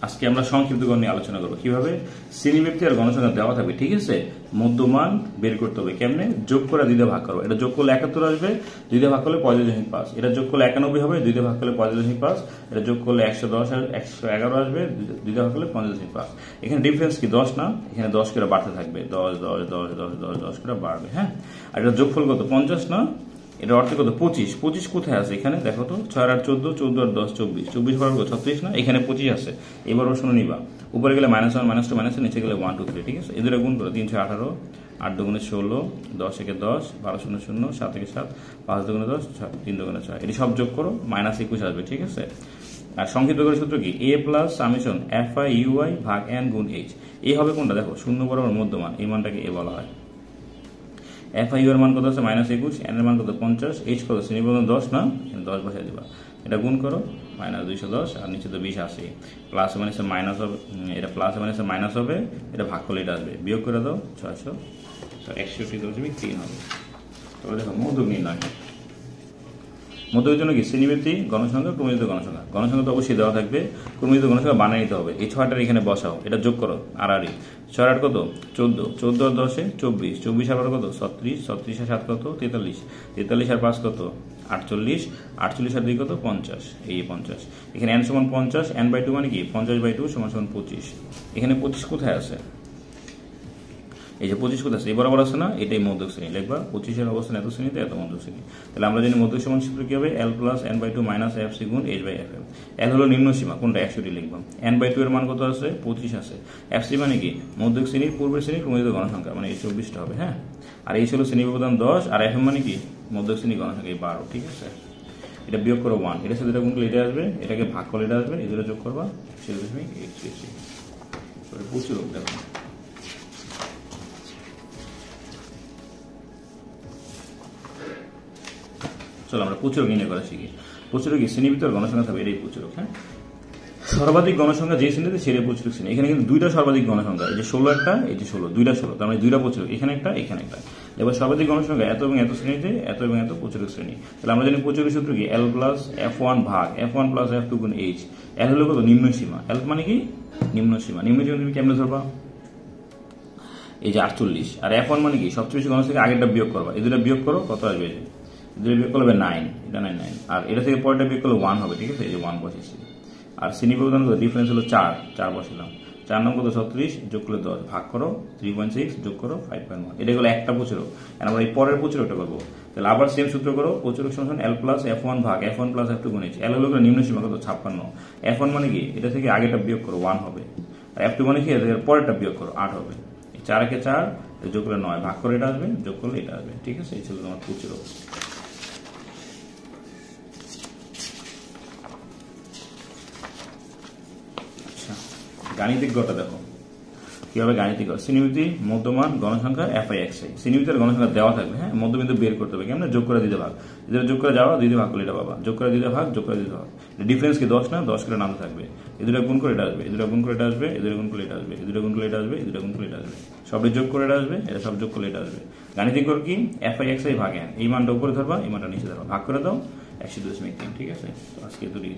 আজকে আমরা সংক্ষিপ্তকরণ নিয়ে আলোচনা করবো কিভাবে শ্রেণীব্যক্তি আর গণসংখ্যা দেওয়া থাকবে, ঠিক আছে। মধ্যমান বের করতে হবে কেমনে, যোগ করে 2 দিয়ে ভাগ করবো। এটা যোগ করলে 71 আসবে, 2 দিয়ে ভাগ করলে 45.5। এটা যোগ করলে 91 হবে, 2 দিয়ে ভাগ করলে 45.5। এটা যোগ করলে 111 আসবে, 2 দিয়ে ভাগ করলে 50.5। এখানে ডিফারেন্স কি 10 না, এখানে 10 করে বাড়তে থাকবে, 10 10 10 10 10 10 করে বাড়বে। হ্যাঁ, আর এটা যোগফল কত 50 না, এটা অর্থে কত 25। 25 কোথায় আছে এখানে দেখো তো, 6 আর 14, 14 আর 10 24, 24 বর্গ 36 না, এখানে 25 আছে। এবার শূন্য নিবা, উপরে গেলে -1 -2 -2, নিচে গেলে 1 2 3, ঠিক আছে। এদের গুণ করো, 3 6 18, 8 2 16, 10 1 10, 12 0 0, 7 1 7, 5 2 10, 3 2 6। এটি সব যোগ করো, -21 আসবে, ঠিক আছে। আর সংক্ষিপ্ত করে সূত্র কি, a plus summation fi uy ভাগ n গুণ h। এ হবে কোনটা দেখো, শূন্য বরাবর মধ্যমান, এই মানটাকে এ বলা হয়। FI এর মান কত আছে -21, n এর মান কত 50, h কত শ্রেণীবদ্ধ 10 না, 10 বসাই দিবা। এটা গুণ করো, -210, আর নিচে তো 20 আসে, প্লাস মানে মাইনাস হবে, এটা প্লাস মানে মাইনাস হবে, এটা ভাগ করলে এটা আসবে, বিয়োগ করে দাও 61.3 হবে। তবে দেখো মধ্যক নির্ণয়, মধ্যকের জন্য কি শ্রেণীব্যক্তি, গণসংখ্যা, ক্রমযুক্ত গণসংখ্যা। গণসংখ্যা তো অবশ্যই দেওয়া থাকবে, ক্রমযুক্ত গণসংখ্যা বানিয়ে নিতে হবে। এই 6টার এখানে বসাও, এটা যোগ করো, আর 6 আর 8 কত 14, 14 আর 10 24, 24 আর 8 কত 36, 36 আর 7 কত 43, 43 আর 5 কত 48, 48 আর 2 কত 50, এই 50। এখানে n সমান 50, n/2 মানে কি 50/2 সমান 25। এখানে 25 কোথায় আছে, এই যে 25 কোথায় আছে, এই বরাবর আছে না, এটাই মধ্যক শ্রেণী। লিখবা 25 এর অবস্থান এত শ্রেণীতে, এত মধ্যক শ্রেণী। তাহলে আমরা জানি মধ্যক সমান সূত্র কি হবে, l plus n/2 minus fc গুণ h/fm। l হলো নিম্ন সীমা, কোনটা 100 লিখবা। n/2 এর মান কত আছে 25 আছে। fc মানে কি মধ্যক শ্রেণীর পূর্বের শ্রেণীর ক্রমযুক্ত গণসংখ্যা, মানে এই 24টা হবে। হ্যাঁ, আর এই ছিল শ্রেণী ব্যবধান 10, আর fm মানে কি মধ্যক শ্রেণী গণসংখ্যা, এই 12, ঠিক আছে। এটা বিয়োগ করো 1, এটা সাথে এটা গুণ করলে এটা আসবে, এটাকে ভাগ করলে এটা আসবে, এগুলো যোগ করবা 0.833। প্রচুর দেখো, চলো আমরা প্রচুরক নির্ণয় করা শিখি। প্রচুরক কি শ্রেণীভিত্তিক গণসংখ্যা থাকবে, এটাই প্রচুরক। হ্যাঁ, সর্বাধিক গণসংখ্যা যে শ্রেণীতে সেটাই প্রচুরক শ্রেণী। এখানে কিন্তু 2টা সর্বাধিক গণসংখ্যা, এই যে 16 একটা, এই যে 16, 2টা 16, তার মানে 2টা প্রচুরক, এখানে একটা এখানে একটা। এবার সর্বাধিক গণসংখ্যা এত এবং এত শ্রেণীতে, এত এবং এত প্রচুরক শ্রেণী। তাহলে আমরা জানি প্রচুরক সূত্র কি, l প্লাস f1 ভাগ f1 প্লাস f2 গুণ h। l হলো কত নিম্ন সীমা, l মানে কি নিম্ন সীমা। নিম্ন সীমা তুমি কেমনে ধরবা, এই যে 48, আর f1 মানে কি সবচেয়ে বেশি গণসংখ্যা, আগেরটা বিয়োগ করবা, এই দুটা বিয়োগ করো, কত আসবে, দুটো বিয়োগ করলে 9, এটা 9 9, আর এটা থেকে পরেরটা বিয়োগ করলে 1 হবে, ঠিক আছে। এই যে 1 বসেছি, আর শ্রেণী ব্যবধান কত, ডিফারেন্স হলো 4 বসালাম। 4 নাম কত 36, যোগ করলে 10, ভাগ করো 3.6, যোগ করো 5.1। এটা হলো একটা প্রচুরক। আমরা এই পরের প্রচুরকটা করবো। তাহলে আবার সেম সূত্র করো, প্রচুরক সমান l প্লাস f1 ভাগ f1 প্লাস f2 গুণ h। l হলো নিম্ন সীমা কত 56, f1 মানে কি এটা থেকে আগেটা বিয়োগ করো 1 হবে, আর f2 মানে কি এর পরেরটা বিয়োগ করো 8 হবে। 4 একে 4, যোগ করলে 9, ভাগ করে এটা আসবে, যোগ করলে এটা আসবে, ঠিক আছে। এই ছিল তোমার প্রচুরক। গাণিতিক গড়টা দেখো কিভাবে গাণিতিক গড়, শ্রেণীবৃত্তি, মধ্যমান, গণসংখ্যা, FI/XI। শ্রেণীবৃত্তির গণসংখ্যা দেওয়া থাকবে। হ্যাঁ, মধ্যবিন্দু বের করতে হবে কেমন, যোগ করে দিতে ভাগ, এদের যোগ করে যাওয়া 2 দিয়ে ভাগ করলে এটা পাবা, যোগ করে দিতে ভাগ, যোগ করে দিতে ভাগ। ডিফারেন্স কি 10 না, 10 করে নামতে থাকবে, এদের গুণ করে এটা আসবে, এদের গুণ করে এটা আসবে, এদের গুণ করলে এটা আসবে, এদের গুণ করলে এটা আসবে, এদের গুণ করলে এটা আসবে, সবই যোগ করে এটা আসবে, এটা সব যোগ করলে এটা আসবে। গাণিতিক গড় কি FI/XI ভাগ n। এই মানটা উপরে ধরবা, এই মানটা নিচে ধরবা, ভাগ করে দাও 102.3, ঠিক আছে। তো আজকে এতটুকুই।